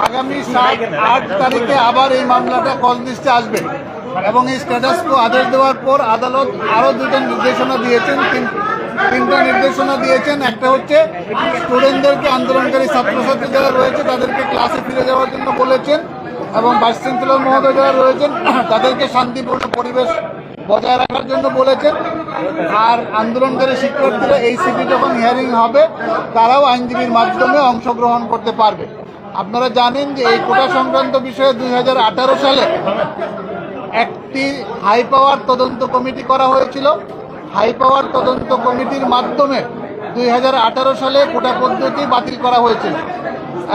আগামী 7-8 তারিখে আবার এই মামলাটা কল লিস্টে আসবে এবং এই স্ট্যাটাস কো আদেশ দেওয়ার পর আদালত আরও দুটো নির্দেশনা দিয়েছেন, তিনটা নির্দেশনা দিয়েছেন। একটা হচ্ছে স্টুডেন্টদেরকে, আন্দোলনকারী ছাত্রছাত্রী যারা রয়েছে তাদেরকে ক্লাসে ফিরে যাওয়ার জন্য বলেছেন এবং ভাইস চ্যান্সেলর মহোদয় যারা রয়েছেন তাদেরকে শান্তিপূর্ণ পরিবেশ বজায় রাখার জন্য বলেছেন। আর আন্দোলনকারী শিক্ষার্থীরা এই সিটি যখন হিয়ারিং হবে তারাও আইনজীবীর মাধ্যমে অংশগ্রহণ করতে পারবে। আপনারা জানেন যে এই কোটা সংক্রান্ত বিষয়ে 2018 সালে একটি হাই পাওয়ার তদন্ত কমিটি করা হয়েছিল। হাই পাওয়ার তদন্ত কমিটির মাধ্যমে 2018 সালে কোটা পদ্ধতি বাতিল করা হয়েছিল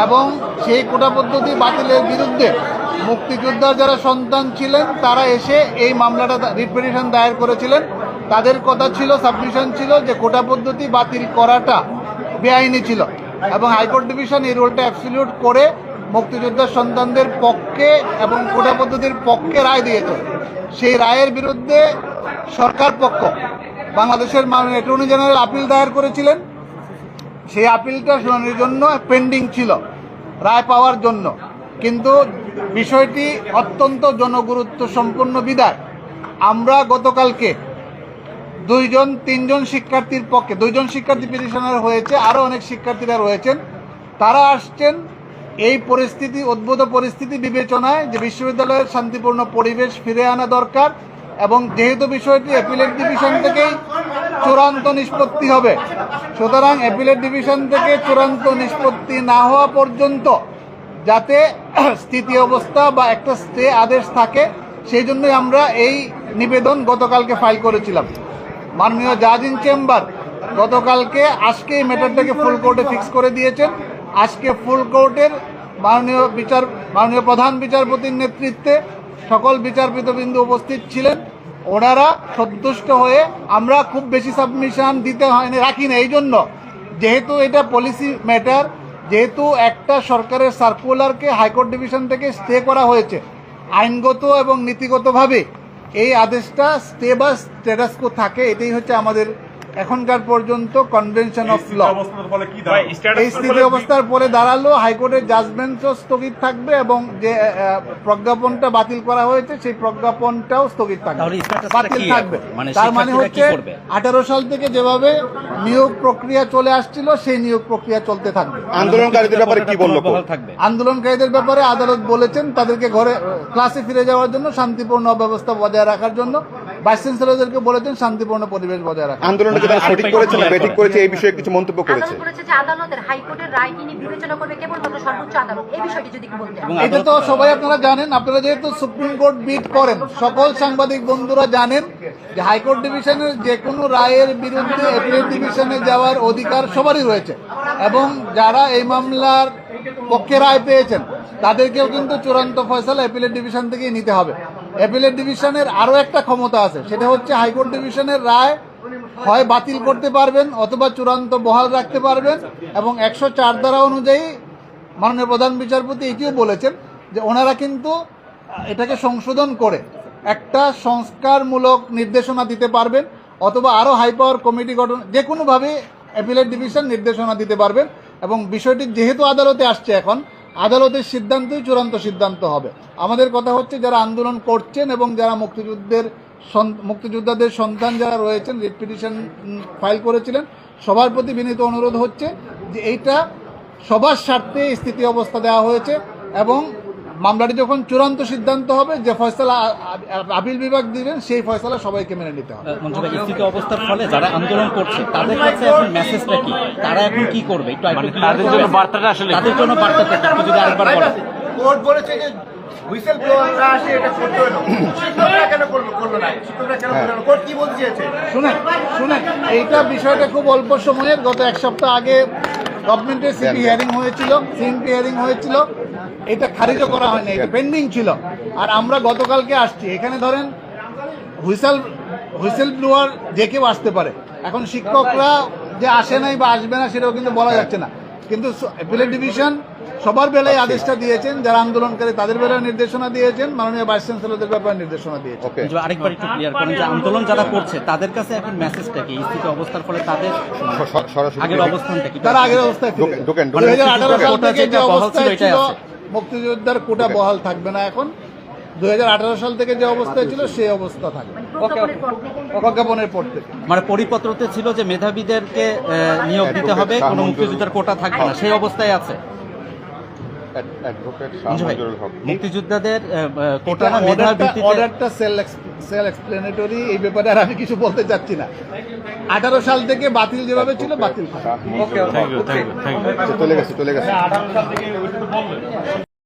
এবং সেই কোটা পদ্ধতি বাতিলের বিরুদ্ধে মুক্তিযোদ্ধার যারা সন্তান ছিলেন তারা এসে এই মামলাটা রিট পিটিশন দায়ের করেছিলেন। তাদের কথা ছিল, সাবমিশন ছিল যে কোটা পদ্ধতি বাতিল করাটা বেআইনি ছিল এবং হাইকোর্ট ডিভিশন এই রুলটা অ্যাবসলিউট করে মুক্তিযোদ্ধার সন্তানদের পক্ষে এবং কোটা পদ্ধতির পক্ষে রায় দিয়েছে। সেই রায়ের বিরুদ্ধে সরকার পক্ষ বাংলাদেশের মাননীয় অ্যাটর্নি জেনারেল আপিল দায়ের করেছিলেন। সেই আপিলটা শুনানির জন্য পেন্ডিং ছিল রায় পাওয়ার জন্য, কিন্তু বিষয়টি অত্যন্ত জনগুরুত্ব সম্পন্ন বিধায় আমরা গতকালকে 2-3জন শিক্ষার্থীর পক্ষে, 2জন শিক্ষার্থী পিটিশনার হয়েছে, আরও অনেক শিক্ষার্থীরা রয়েছেন, তারা আসছেন এই পরিস্থিতি, উদ্ভূত পরিস্থিতি বিবেচনায় যে বিশ্ববিদ্যালয়ের শান্তিপূর্ণ পরিবেশ ফিরে আনা দরকার এবং যেহেতু বিষয়টি অ্যাপিলেট ডিভিশন থেকেই চূড়ান্ত নিষ্পত্তি হবে, সুতরাং অ্যাপিলেট ডিভিশন থেকে চূড়ান্ত নিষ্পত্তি না হওয়া পর্যন্ত যাতে স্থিতি অবস্থা বা একটা স্টে আদেশ থাকে, সেই জন্যই আমরা এই নিবেদন গতকালকে ফাইল করেছিলাম। মাননীয় জাজ ইন চেম্বার গতকালকে আজকে এই ম্যাটারটাকে ফুল কোর্টে ফিক্স করে দিয়েছেন। আজকে ফুল কোর্টের মাননীয় প্রধান বিচারপতির নেতৃত্বে সকল বিচারপতিবৃন্দ উপস্থিত ছিলেন। ওনারা সন্তুষ্ট হয়ে, আমরা খুব বেশি সাবমিশন দিতে হয়নি রাখি না, এই জন্য যেহেতু এটা পলিসি ম্যাটার, যেহেতু একটা সরকারের সার্কুলারকে হাইকোর্ট ডিভিশন থেকে স্টে করা হয়েছে, আইনগত এবং নীতিগতভাবে এই আদেশটা স্টে বা স্ট্যাটাস কো থাকে, এটাই হচ্ছে আমাদের এখনকার পর্যন্ত কনভেনশন অফ ল। এই স্থিতি অবস্থার পরে দাঁড়ালো হাইকোর্টের জাজমেন্টও স্থগিত থাকবে এবং যে প্রজ্ঞাপনটা বাতিল করা হয়েছে সেই প্রজ্ঞাপনটাও স্থগিত থাকবে, বাতিল থাকবে। তার মানে হচ্ছে 18 সাল থেকে যেভাবে নিয়োগ প্রক্রিয়া চলে আসছিল সেই নিয়োগ প্রক্রিয়া চলতে থাকবে। আন্দোলনকারীদের ব্যাপারে কি বললো? আন্দোলনকারীদের ব্যাপারে আদালত বলেছেন তাদেরকে ঘরে ক্লাসে ফিরে যাওয়ার জন্য, শান্তিপূর্ণ ব্যবস্থা বজায় রাখার জন্য, ভাইস চ্যান্সেলরদেরকে বলেছেন শান্তিপূর্ণ পরিবেশ বজায় রাখা। আন্দোলনকে তারা সঠিক করেছে না বেঠিক করেছে এই বিষয়ে কিছু মন্তব্য করেছে। যে আদালতের হাইকোর্টের রায় তিনি বিবেচনা করবে কেবলমাত্র সর্বোচ্চ আদালত, এই বিষয়টি যদি বলতে। এটা তো সবাই আপনারা জানেন, আপনারা যেহেতু সুপ্রিম কোর্ট বিট করেন, সকল সাংবাদিক বন্ধুরা জানেন যে হাইকোর্ট ডিভিশনের যে কোনো রায়ের বিরুদ্ধে অ্যাপিলেট ডিভিশনে যাওয়ার অধিকার সবারই রয়েছে এবং যারা এই মামলার পক্ষে রায় পেয়েছেন তাদেরকেও কিন্তু চূড়ান্ত ফয়সালা অ্যাপিলেট ডিভিশন থেকেই নিতে হবে। অ্যাপিলেট ডিভিশনের আরও একটা ক্ষমতা আছে, সেটা হচ্ছে হাইকোর্ট ডিভিশনের রায় হয় বাতিল করতে পারবেন অথবা চূড়ান্ত বহাল রাখতে পারবেন এবং 104 ধারা অনুযায়ী মাননীয় প্রধান বিচারপতি এটিও বলেছেন যে ওনারা কিন্তু এটাকে সংশোধন করে একটা সংস্কারমূলক নির্দেশনা দিতে পারবেন অথবা আরও হাই পাওয়ার কমিটি গঠন, যে কোনোভাবে অ্যাপিলেট ডিভিশন নির্দেশনা দিতে পারবেন এবং বিষয়টি যেহেতু আদালতে আসছে, এখন আদালতের সিদ্ধান্তই চূড়ান্ত সিদ্ধান্ত হবে। আমাদের কথা হচ্ছে যারা আন্দোলন করছেন এবং যারা মুক্তিযোদ্ধাদের সন্তান যারা রয়েছেন, রিট পিটিশন ফাইল করেছিলেন, সবার প্রতি বিনীত অনুরোধ হচ্ছে যে এইটা সবার স্বার্থে স্থিতি অবস্থা দেওয়া হয়েছে এবং মামলাটি যখন চূড়ান্ত সিদ্ধান্ত হবে, যে ফয়সালা আপিল বিভাগ দিবেন সেই ফয়সালা সবাইকে মেনে নিতে হবে। স্থিতি অবস্থার ফলে যারা আন্দোলন করছে তাদের কাছে এখন মেসেজটা কি, তারা এখন কি করবে, একটু তাদের জন্য বার্তাটা আসলে, তাদের জন্য বার্তাটা একটু যদি আরেকবার বলেন। কোর্ট বলেছে যে হুইসেল ব্লোয়াররা আসে এটা করতে হলো, শিক্ষকরা কেন করলো না, শিক্ষকরা কেন করলো না, কোর্ট কি বলতে চেয়েছে? শুনেন এইটা বিষয়টা খুব অল্প সময়ের, গত এক সপ্তাহ আগে গভর্নমেন্টের সিপি হিয়ারিং হয়েছিল, এটা খারিজও করা হয়নি, এটা পেন্ডিং ছিল। আর আমরা গতকালকে আসছি, এখানে ধরেন হুইসেল ব্লোয়ার যে কেউ আসতে পারে। এখন শিক্ষকরা যে আসে নাই বা আসবে না সেটাও কিন্তু বলা যাচ্ছে না, কিন্তু অ্যাপিলেট ডিভিশন সবার বেলায় আদেশটা দিয়েছেন, যারা আন্দোলনকারী তাদের বেলায় নির্দেশনা দিয়েছেন, মাননীয় ভাইস চ্যান্সেলরদের ব্যাপারে নির্দেশনা দিয়েছেন। ওকে যে আরেকবার একটু ক্লিয়ার করেন যে আন্দোলন যারা করছে তাদের কাছে এখন মেসেজটা কি, স্থিত অবস্থার ফলে তাদের সরাসরি আগের অবস্থানটা কি? তারা আগের অবস্থায় ফিরে যাবে। ঢোকেন, 2018 সাল কোটা থেকে যে যেটা বহাল অবস্থায় ছিল, এটাই ছিল আছে। মুক্তিযোদ্ধার কোটা বহাল থাকবে না এখন। 2018 সাল থেকে যে অবস্থায় ছিল সেই অবস্থা থাকবে প্রজ্ঞাপনের পর থেকে। প্রজ্ঞাপনের পর থেকে। মানে পরিপত্রতে ছিল যে মেধাবীদেরকে নিয়োগ দিতে হবে, কোনো মুক্তিযোদ্ধার কোটা থাকবে না, সেই অবস্থায় আছে। অ্যাডভোকেট শাহ মঞ্জু ভাই, মঞ্জুরুল হক। মুক্তিযোদ্ধাদের কোটা না মেধার ভিত্তিতে অর্ডারটা সেল এক্সপ্লেনেটরি, এই ব্যাপারে আর আমি কিছু বলতে চাচ্ছি না। 18 সাল থেকে বাতিল যেভাবে ছিল বাতিল থাকবে। শাহ মঞ্জুরুল হক। চলে গেছে